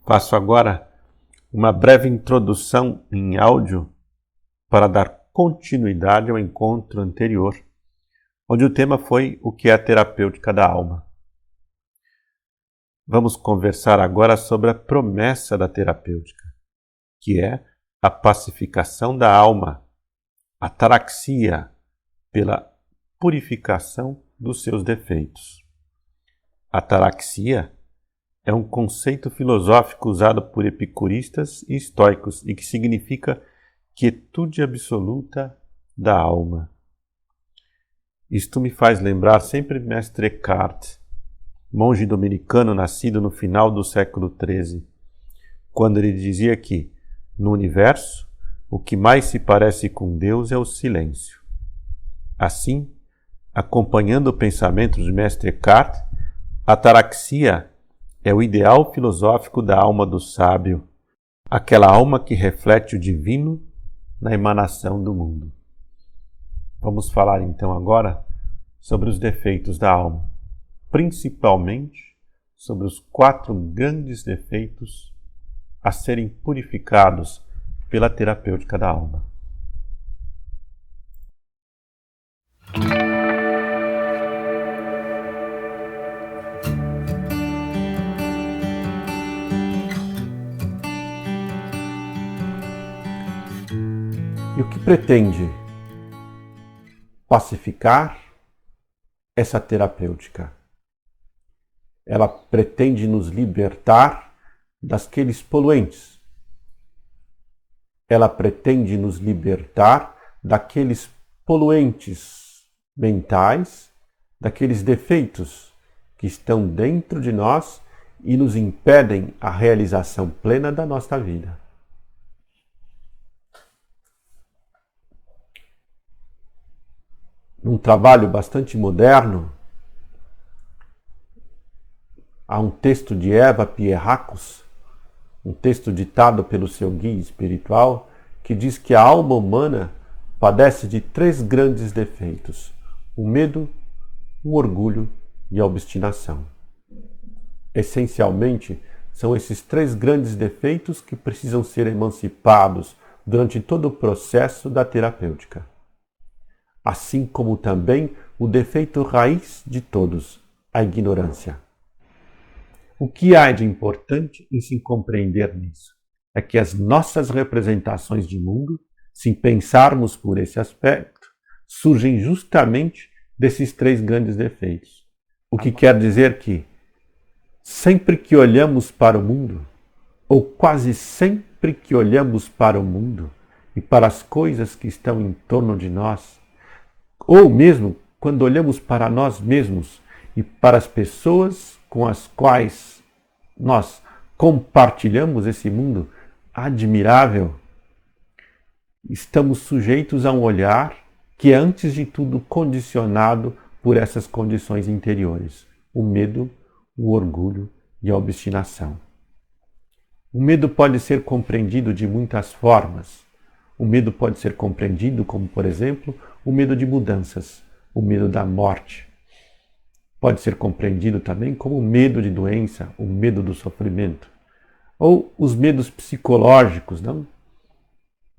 Faço agora uma breve introdução em áudio para dar continuidade ao encontro anterior, onde o tema foi o que é a terapêutica da alma. Vamos conversar agora sobre a promessa da terapêutica, que é a pacificação da alma, a ataraxia, pela purificação dos seus defeitos. Ataraxia é um conceito filosófico usado por epicuristas e estoicos e que significa quietude absoluta da alma. Isto me faz lembrar sempre Mestre Eckhart, monge dominicano nascido no final do século XIII, quando ele dizia que, no universo, o que mais se parece com Deus é o silêncio. Assim, acompanhando o pensamento de Mestre Eckhart, a ataraxia é o ideal filosófico da alma do sábio, aquela alma que reflete o divino na emanação do mundo. Vamos falar então agora sobre os defeitos da alma, principalmente sobre os 4 grandes defeitos a serem purificados pela terapêutica da alma. E o que pretende pacificar essa terapêutica? Ela pretende nos libertar daqueles poluentes. Ela pretende nos libertar daqueles poluentes mentais, daqueles defeitos que estão dentro de nós e nos impedem a realização plena da nossa vida. Num trabalho bastante moderno, há um texto de Eva Pierracos, um texto ditado pelo seu guia espiritual, que diz que a alma humana padece de 3 grandes defeitos: o medo, o orgulho e a obstinação. Essencialmente, são esses 3 grandes defeitos que precisam ser emancipados durante todo o processo da terapêutica. Assim como também o defeito raiz de todos, a ignorância. O que há de importante em se compreender nisso é que as nossas representações de mundo, se pensarmos por esse aspecto, surgem justamente desses 3 grandes defeitos. O que quer dizer que, sempre que olhamos para o mundo, ou quase sempre que olhamos para o mundo e para as coisas que estão em torno de nós, ou mesmo quando olhamos para nós mesmos e para as pessoas com as quais nós compartilhamos esse mundo admirável, estamos sujeitos a um olhar que é, antes de tudo, condicionado por essas condições interiores: o medo, o orgulho e a obstinação. O medo pode ser compreendido de muitas formas. O medo pode ser compreendido como, por exemplo, o medo de mudanças, o medo da morte. Pode ser compreendido também como o medo de doença, o medo do sofrimento. Ou os medos psicológicos, não?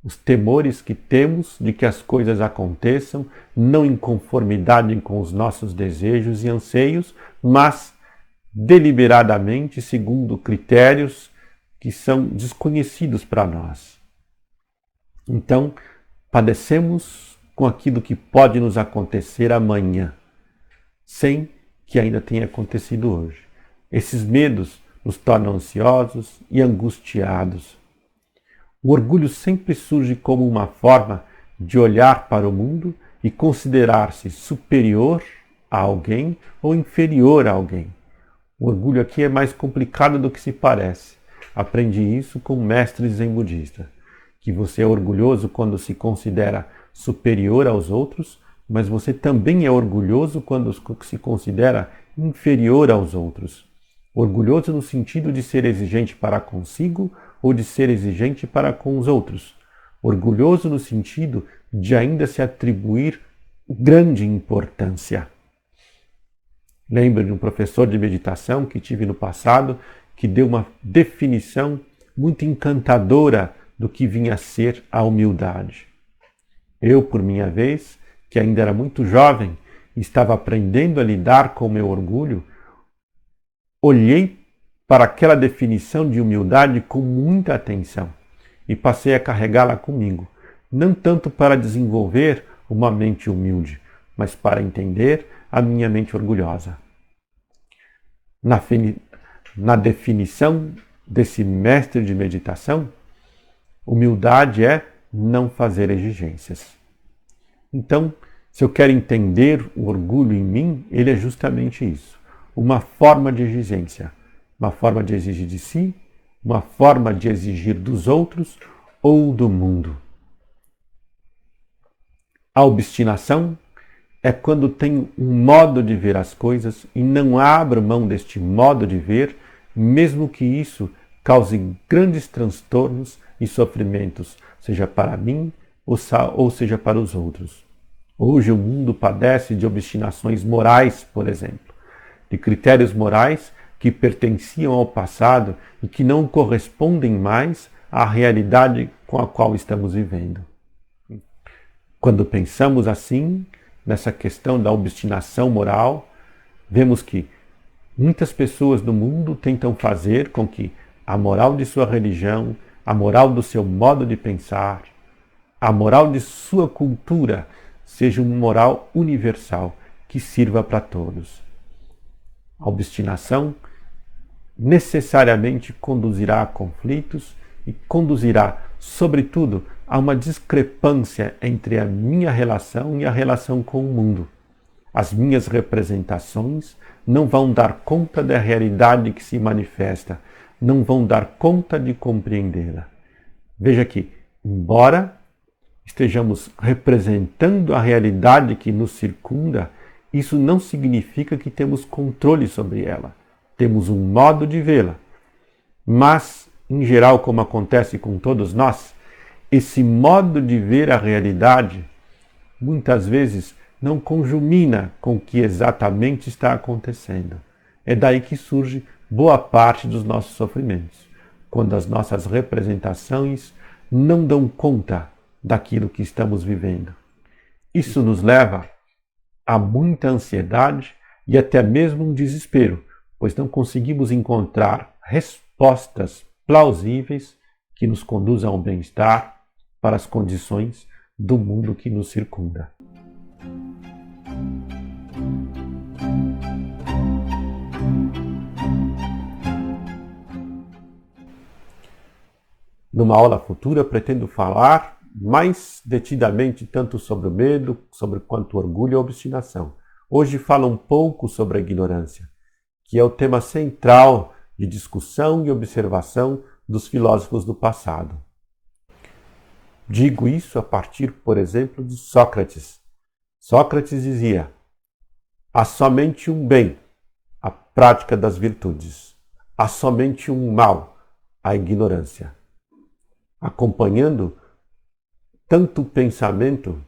Os temores que temos de que as coisas aconteçam não em conformidade com os nossos desejos e anseios, mas deliberadamente segundo critérios que são desconhecidos para nós. Então, padecemos com aquilo que pode nos acontecer amanhã, sem que ainda tenha acontecido hoje. Esses medos nos tornam ansiosos e angustiados. O orgulho sempre surge como uma forma de olhar para o mundo e considerar-se superior a alguém ou inferior a alguém. O orgulho aqui é mais complicado do que se parece. Aprendi isso com um mestre zen budista, que você é orgulhoso quando se considera superior aos outros, mas você também é orgulhoso quando se considera inferior aos outros. Orgulhoso no sentido de ser exigente para consigo ou de ser exigente para com os outros. Orgulhoso no sentido de ainda se atribuir grande importância. Lembro de um professor de meditação que tive no passado que deu uma definição muito encantadora do que vinha a ser a humildade. Eu, por minha vez, que ainda era muito jovem e estava aprendendo a lidar com o meu orgulho, olhei para aquela definição de humildade com muita atenção e passei a carregá-la comigo, não tanto para desenvolver uma mente humilde, mas para entender a minha mente orgulhosa. Na definição desse mestre de meditação, humildade é não fazer exigências. Então, se eu quero entender o orgulho em mim, ele é justamente isso. Uma forma de exigência. Uma forma de exigir de si, uma forma de exigir dos outros ou do mundo. A obstinação é quando tenho um modo de ver as coisas e não abro mão deste modo de ver, mesmo que isso cause grandes transtornos e sofrimentos, seja para mim ou seja para os outros. Hoje o mundo padece de obstinações morais, por exemplo, de critérios morais que pertenciam ao passado e que não correspondem mais à realidade com a qual estamos vivendo. Quando pensamos assim, nessa questão da obstinação moral, vemos que muitas pessoas no mundo tentam fazer com que a moral de sua religião, a moral do seu modo de pensar, a moral de sua cultura seja uma moral universal que sirva para todos. A obstinação necessariamente conduzirá a conflitos e conduzirá, sobretudo, a uma discrepância entre a minha relação e a relação com o mundo. As minhas representações não vão dar conta da realidade que se manifesta, não vão dar conta de compreendê-la. Veja que, embora estejamos representando a realidade que nos circunda, isso não significa que temos controle sobre ela. Temos um modo de vê-la. Mas, em geral, como acontece com todos nós, esse modo de ver a realidade muitas vezes não conjumina com o que exatamente está acontecendo. É daí que surge boa parte dos nossos sofrimentos, quando as nossas representações não dão conta daquilo que estamos vivendo. Isso nos leva a muita ansiedade e até mesmo um desespero, pois não conseguimos encontrar respostas plausíveis que nos conduzam ao bem-estar para as condições do mundo que nos circunda. Numa aula futura, pretendo falar mais detidamente tanto sobre o medo, sobre quanto o orgulho e a obstinação. Hoje falo um pouco sobre a ignorância, que é o tema central de discussão e observação dos filósofos do passado. Digo isso a partir, por exemplo, de Sócrates. Sócrates dizia: há somente um bem, a prática das virtudes. Há somente um mal, a ignorância. Acompanhando tanto o pensamento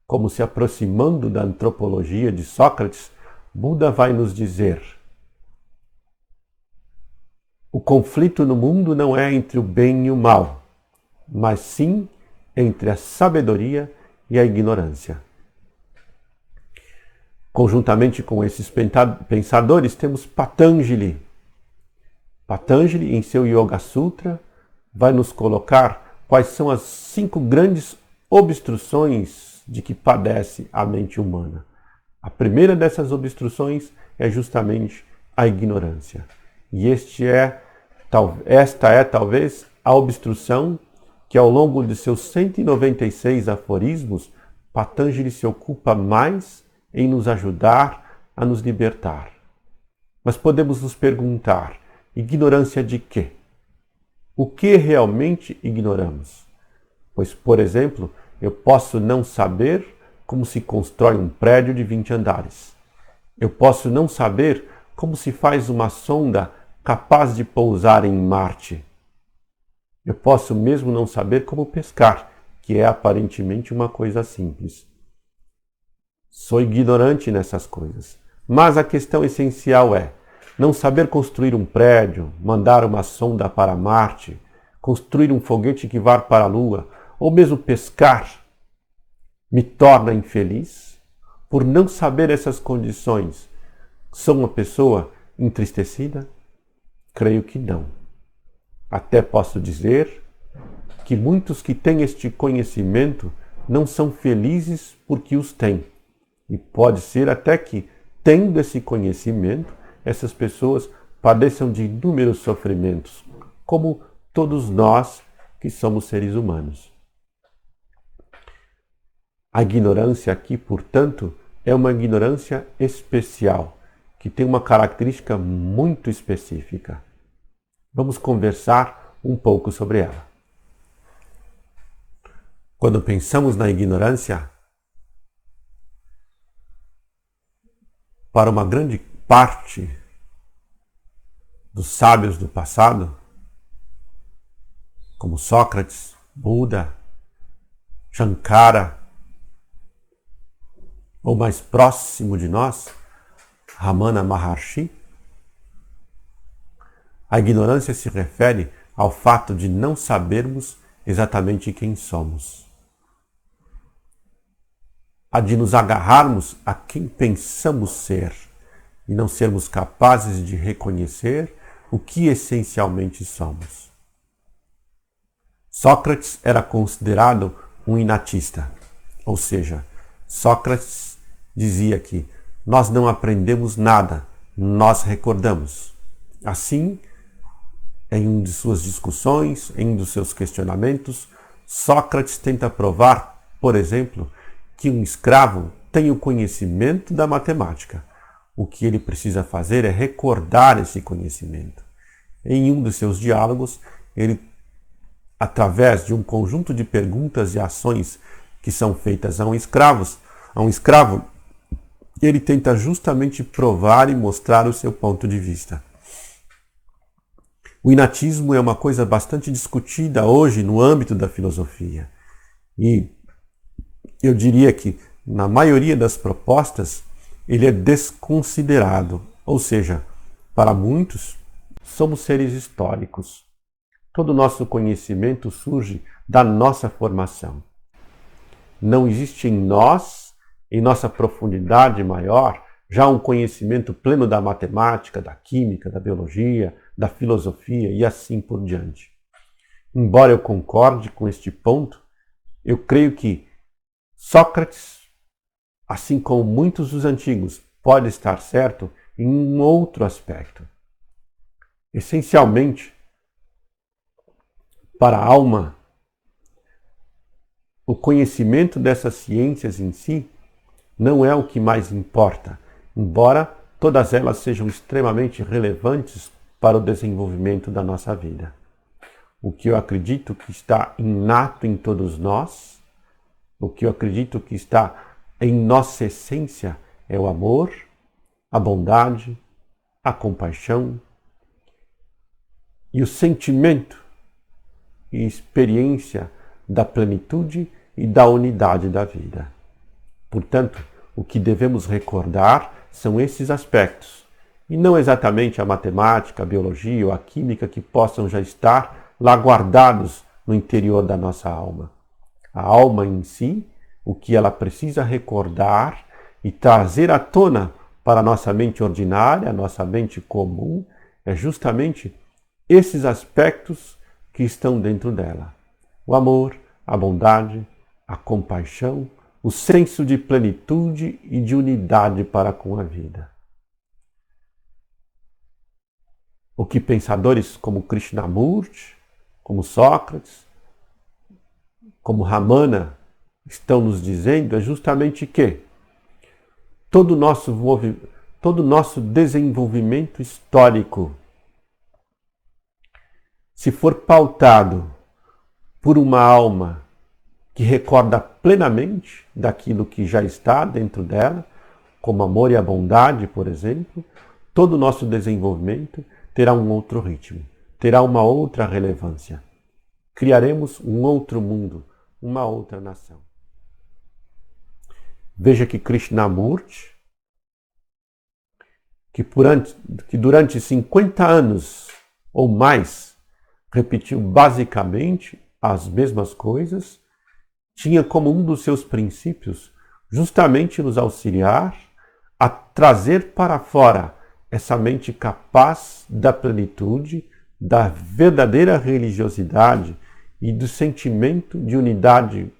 como se aproximando da antropologia de Sócrates, Buda vai nos dizer: o conflito no mundo não é entre o bem e o mal, mas sim entre a sabedoria e a ignorância. Conjuntamente com esses pensadores, temos Patanjali. Patanjali, em seu Yoga Sutra, vai nos colocar quais são as 5 grandes obstruções de que padece a mente humana. A primeira dessas obstruções é justamente a ignorância. E esta é talvez a obstrução que ao longo de seus 196 aforismos, Patanjali se ocupa mais em nos ajudar a nos libertar. Mas podemos nos perguntar: ignorância de quê? O que realmente ignoramos? Pois, por exemplo, Eu posso não saber como se constrói um prédio de 20 andares. Eu posso não saber como se faz uma sonda capaz de pousar em Marte. Eu posso mesmo não saber como pescar, que é aparentemente uma coisa simples. Sou ignorante nessas coisas. Mas a questão essencial é não saber construir um prédio, mandar uma sonda para Marte, construir um foguete que vá para a Lua, ou mesmo pescar, me torna infeliz? Por não saber essas condições, sou uma pessoa entristecida? Creio que não. Até posso dizer que muitos que têm este conhecimento não são felizes porque os têm. E pode ser até que, tendo esse conhecimento, essas pessoas padeçam de inúmeros sofrimentos, como todos nós que somos seres humanos. A ignorância aqui, portanto, é uma ignorância especial, que tem uma característica muito específica. Vamos conversar um pouco sobre ela. Quando pensamos na ignorância, para uma grande parte dos sábios do passado, como Sócrates, Buda, Shankara, ou mais próximo de nós, Ramana Maharshi, a ignorância se refere ao fato de não sabermos exatamente quem somos. A de nos agarrarmos a quem pensamos ser e não sermos capazes de reconhecer o que essencialmente somos. Sócrates era considerado um inatista, ou seja, Sócrates dizia que nós não aprendemos nada, nós recordamos. Assim, em uma de suas discussões, em um dos seus questionamentos, Sócrates tenta provar, por exemplo, que um escravo tem o conhecimento da matemática. O que ele precisa fazer é recordar esse conhecimento. Em um dos seus diálogos, ele, através de um conjunto de perguntas e ações que são feitas a um escravo, ele tenta justamente provar e mostrar o seu ponto de vista. O inatismo é uma coisa bastante discutida hoje no âmbito da filosofia. E eu diria que, na maioria das propostas, ele é desconsiderado. Ou seja, para muitos, somos seres históricos. Todo o nosso conhecimento surge da nossa formação. Não existe em nós, em nossa profundidade maior, já um conhecimento pleno da matemática, da química, da biologia, da filosofia e assim por diante. Embora eu concorde com este ponto, eu creio que Sócrates, assim como muitos dos antigos, pode estar certo em um outro aspecto. Essencialmente, para a alma, o conhecimento dessas ciências em si não é o que mais importa, embora todas elas sejam extremamente relevantes para o desenvolvimento da nossa vida. O que eu acredito que está inato em todos nós, o que eu acredito que está em nossa essência é o amor, a bondade, a compaixão e o sentimento e experiência da plenitude e da unidade da vida. Portanto, o que devemos recordar são esses aspectos, e não exatamente a matemática, a biologia ou a química que possam já estar lá guardados no interior da nossa alma. A alma em si, o que ela precisa recordar e trazer à tona para a nossa mente ordinária, a nossa mente comum, é justamente esses aspectos que estão dentro dela. O amor, a bondade, a compaixão, o senso de plenitude e de unidade para com a vida. O que pensadores como Krishnamurti, como Sócrates, como Ramana estão nos dizendo é justamente que todo o nosso desenvolvimento histórico, se for pautado por uma alma que recorda plenamente daquilo que já está dentro dela, como amor e a bondade, por exemplo, todo o nosso desenvolvimento terá um outro ritmo, terá uma outra relevância. Criaremos um outro mundo, uma outra nação. Veja que Krishnamurti, que durante 50 anos ou mais repetiu basicamente as mesmas coisas, tinha como um dos seus princípios justamente nos auxiliar a trazer para fora essa mente capaz da plenitude, da verdadeira religiosidade e do sentimento de unidade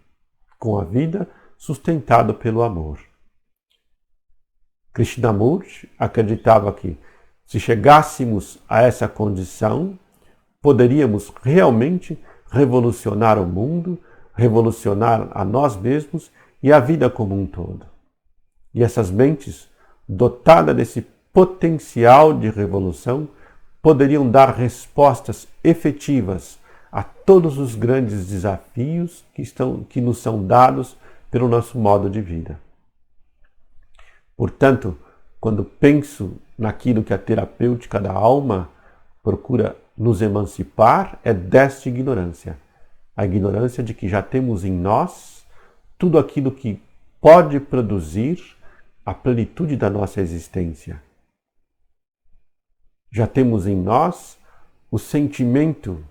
com a vida sustentado pelo amor. Krishnamurti acreditava que, se chegássemos a essa condição, poderíamos realmente revolucionar o mundo, revolucionar a nós mesmos e a vida como um todo. E essas mentes, dotadas desse potencial de revolução, poderiam dar respostas efetivas a todos os grandes desafios que nos são dados pelo nosso modo de vida. Portanto, quando penso naquilo que a terapêutica da alma procura nos emancipar, é desta ignorância. A ignorância de que já temos em nós tudo aquilo que pode produzir a plenitude da nossa existência. Já temos em nós o sentimento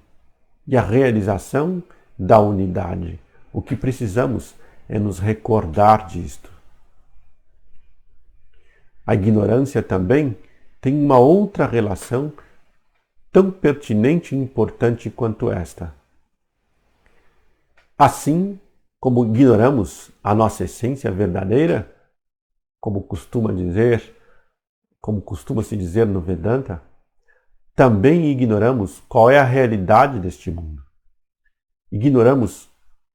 e a realização da unidade. O que precisamos é nos recordar disto. A ignorância também tem uma outra relação tão pertinente e importante quanto esta. Assim como ignoramos a nossa essência verdadeira, como costuma se dizer no Vedanta, também ignoramos qual é a realidade deste mundo. Ignoramos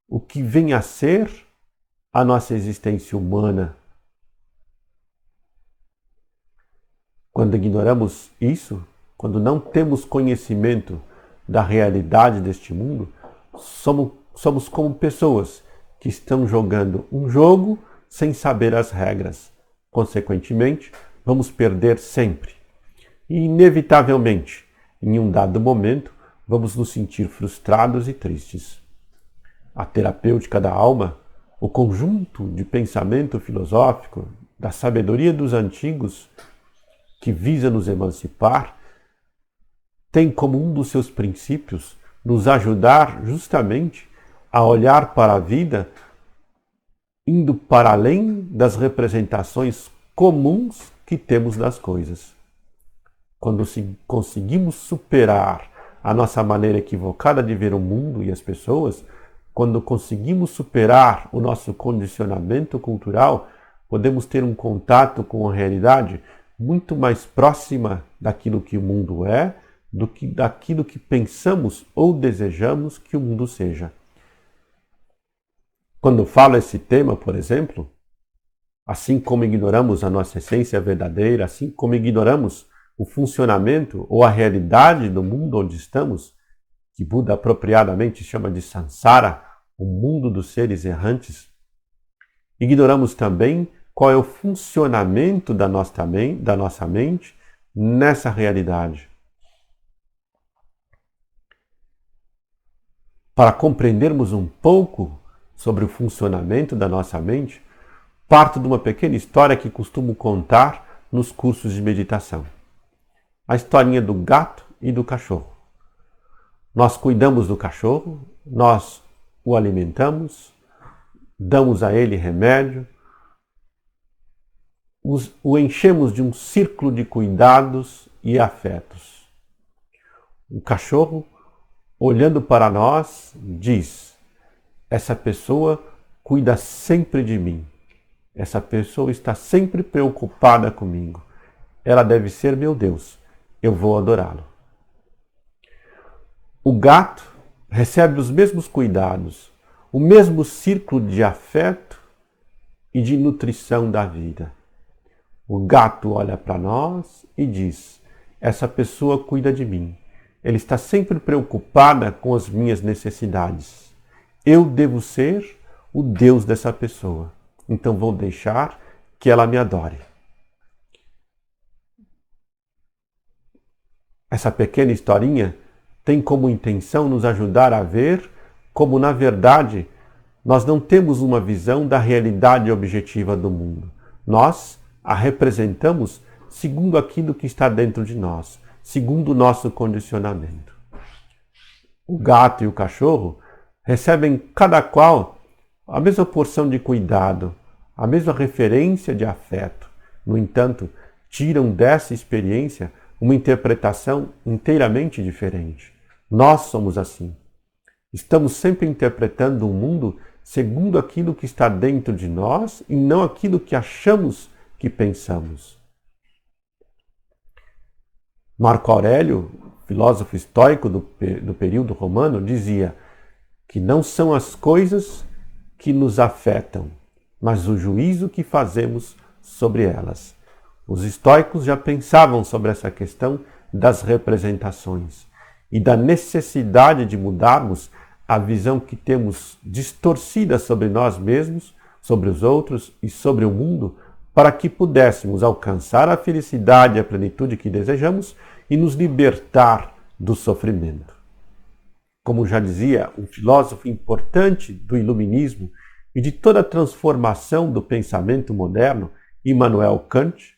o que vem a ser a nossa existência humana. Quando ignoramos isso, quando não temos conhecimento da realidade deste mundo, somos como pessoas que estão jogando um jogo sem saber as regras. Consequentemente, vamos perder sempre. E, inevitavelmente, em um dado momento, vamos nos sentir frustrados e tristes. A terapêutica da alma, o conjunto de pensamento filosófico da sabedoria dos antigos, que visa nos emancipar, tem como um dos seus princípios nos ajudar justamente a olhar para a vida indo para além das representações comuns que temos das coisas. Quando conseguimos superar a nossa maneira equivocada de ver o mundo e as pessoas, quando conseguimos superar o nosso condicionamento cultural, podemos ter um contato com a realidade muito mais próxima daquilo que o mundo é, do que daquilo que pensamos ou desejamos que o mundo seja. Quando falo esse tema, por exemplo, assim como ignoramos a nossa essência verdadeira, assim como ignoramos o funcionamento ou a realidade do mundo onde estamos, que Buda apropriadamente chama de Sansara, o mundo dos seres errantes, ignoramos também qual é o funcionamento da nossa mente nessa realidade. Para compreendermos um pouco sobre o funcionamento da nossa mente, parto de uma pequena história que costumo contar nos cursos de meditação. A historinha do gato e do cachorro. Nós cuidamos do cachorro, nós o alimentamos, damos a ele remédio, o enchemos de um círculo de cuidados e afetos. O cachorro, olhando para nós, diz: essa pessoa cuida sempre de mim. Essa pessoa está sempre preocupada comigo. Ela deve ser meu Deus. Eu vou adorá-lo. O gato recebe os mesmos cuidados, o mesmo círculo de afeto e de nutrição da vida. O gato olha para nós e diz: essa pessoa cuida de mim. Ele está sempre preocupada com as minhas necessidades. Eu devo ser o Deus dessa pessoa. Então vou deixar que ela me adore. Essa pequena historinha tem como intenção nos ajudar a ver como, na verdade, nós não temos uma visão da realidade objetiva do mundo. Nós a representamos segundo aquilo que está dentro de nós, segundo o nosso condicionamento. O gato e o cachorro recebem cada qual a mesma porção de cuidado, a mesma referência de afeto. No entanto, tiram dessa experiência uma interpretação inteiramente diferente. Nós somos assim. Estamos sempre interpretando o mundo segundo aquilo que está dentro de nós e não aquilo que achamos que pensamos. Marco Aurélio, filósofo estoico do período romano, dizia que não são as coisas que nos afetam, mas o juízo que fazemos sobre elas. Os estoicos já pensavam sobre essa questão das representações e da necessidade de mudarmos a visão que temos distorcida sobre nós mesmos, sobre os outros e sobre o mundo, para que pudéssemos alcançar a felicidade e a plenitude que desejamos e nos libertar do sofrimento. Como já dizia um filósofo importante do iluminismo e de toda a transformação do pensamento moderno, Immanuel Kant,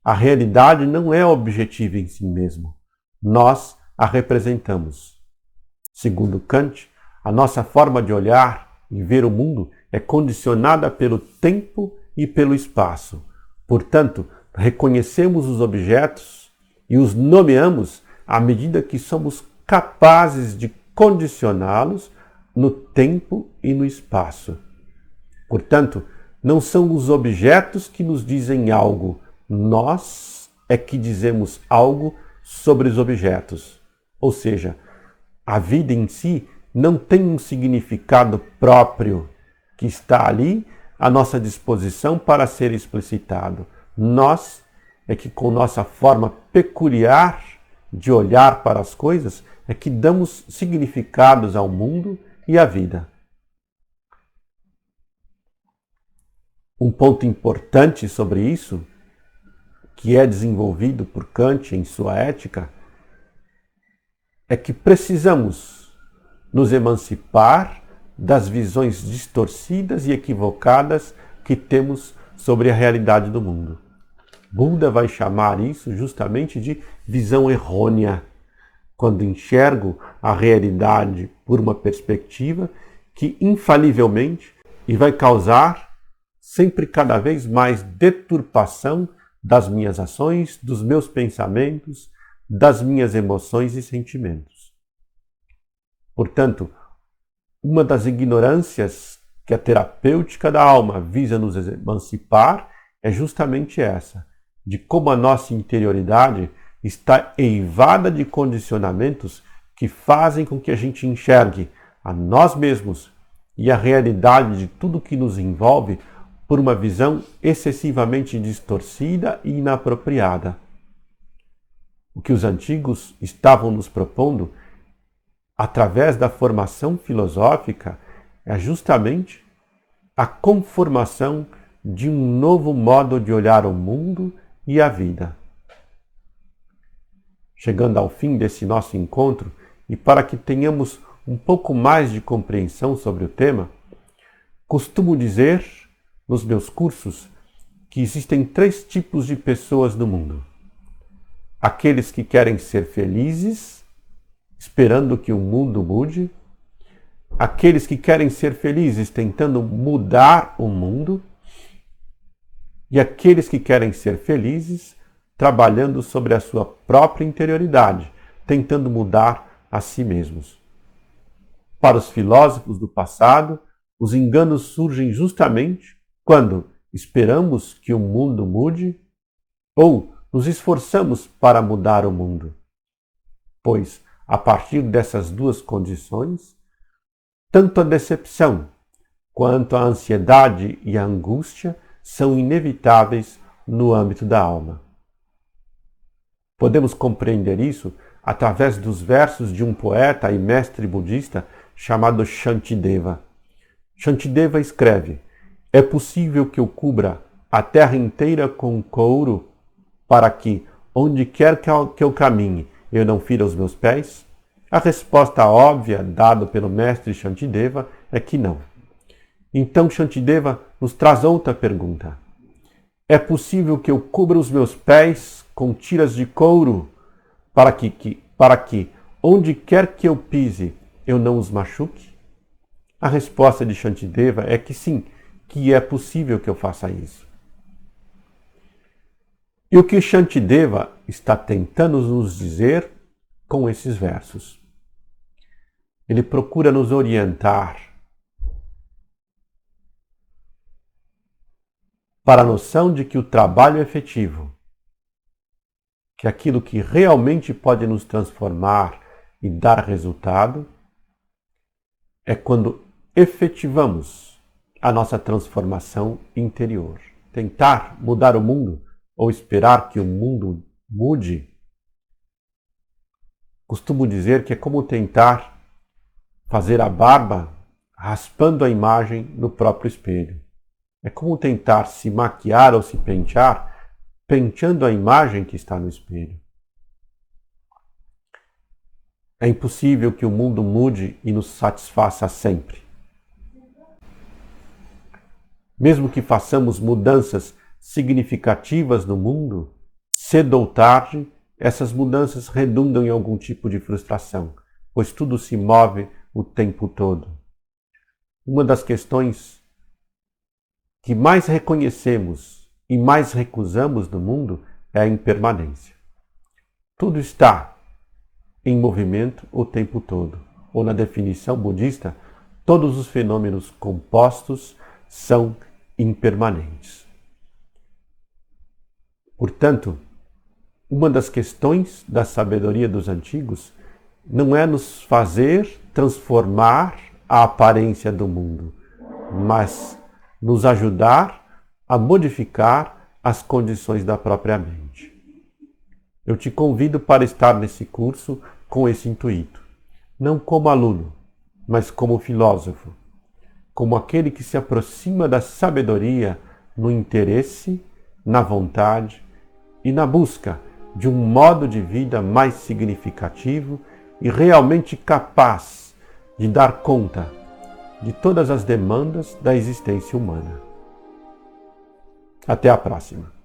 a realidade não é objetiva em si mesmo. Nós a representamos. Segundo Kant, a nossa forma de olhar e ver o mundo é condicionada pelo tempo e pelo espaço. Portanto, reconhecemos os objetos e os nomeamos à medida que somos capazes de condicioná-los no tempo e no espaço. Portanto, não são os objetos que nos dizem algo, nós é que dizemos algo sobre os objetos. Ou seja, a vida em si não tem um significado próprio que está ali à nossa disposição para ser explicitado. Nós é que, com nossa forma peculiar de olhar para as coisas, é que damos significados ao mundo e à vida. Um ponto importante sobre isso, que é desenvolvido por Kant em sua ética, é que precisamos nos emancipar das visões distorcidas e equivocadas que temos sobre a realidade do mundo. Buda vai chamar isso justamente de visão errônea, quando enxergo a realidade por uma perspectiva que infalivelmente e vai causar sempre cada vez mais deturpação das minhas ações, dos meus pensamentos, das minhas emoções e sentimentos. Portanto, uma das ignorâncias que a terapêutica da alma visa nos emancipar é justamente essa, de como a nossa interioridade está eivada de condicionamentos que fazem com que a gente enxergue a nós mesmos e a realidade de tudo que nos envolve por uma visão excessivamente distorcida e inapropriada. O que os antigos estavam nos propondo, através da formação filosófica, é justamente a conformação de um novo modo de olhar o mundo e a vida. Chegando ao fim desse nosso encontro, e para que tenhamos um pouco mais de compreensão sobre o tema, costumo dizer nos meus cursos que existem 3 tipos de pessoas no mundo. Aqueles que querem ser felizes, esperando que o mundo mude. Aqueles que querem ser felizes tentando mudar o mundo. E aqueles que querem ser felizes trabalhando sobre a sua própria interioridade, tentando mudar a si mesmos. Para os filósofos do passado, os enganos surgem justamente quando esperamos que o mundo mude ou nos esforçamos para mudar o mundo. Pois, a partir dessas 2 condições, tanto a decepção quanto a ansiedade e a angústia são inevitáveis no âmbito da alma. Podemos compreender isso através dos versos de um poeta e mestre budista chamado Shantideva. Shantideva escreve: é possível que eu cubra a terra inteira com couro para que, onde quer que eu caminhe, eu não fira os meus pés? A resposta óbvia dada pelo mestre Shantideva é que não. Então Shantideva nos traz outra pergunta. É possível que eu cubra os meus pés com tiras de couro para que onde quer que eu pise, eu não os machuque? A resposta de Shantideva é que sim, que é possível que eu faça isso. E o que Shantideva está tentando nos dizer com esses versos? Ele procura nos orientar para a noção de que o trabalho efetivo, que aquilo que realmente pode nos transformar e dar resultado, é quando efetivamos a nossa transformação interior. Tentar mudar o mundo ou esperar que o mundo mude, costumo dizer que é como tentar fazer a barba raspando a imagem no próprio espelho. É como tentar se maquiar ou se pentear, penteando a imagem que está no espelho. É impossível que o mundo mude e nos satisfaça sempre. Mesmo que façamos mudanças significativas no mundo, cedo ou tarde, essas mudanças redundam em algum tipo de frustração, pois tudo se move o tempo todo. Uma das questões que mais reconhecemos e mais recusamos no mundo é a impermanência. Tudo está em movimento o tempo todo, ou na definição budista, todos os fenômenos compostos são impermanentes. Portanto, uma das questões da sabedoria dos antigos não é nos fazer transformar a aparência do mundo, mas nos ajudar a modificar as condições da própria mente. Eu te convido para estar nesse curso com esse intuito, não como aluno, mas como filósofo, como aquele que se aproxima da sabedoria no interesse, na vontade e na busca de um modo de vida mais significativo e realmente capaz de dar conta de todas as demandas da existência humana. Até a próxima!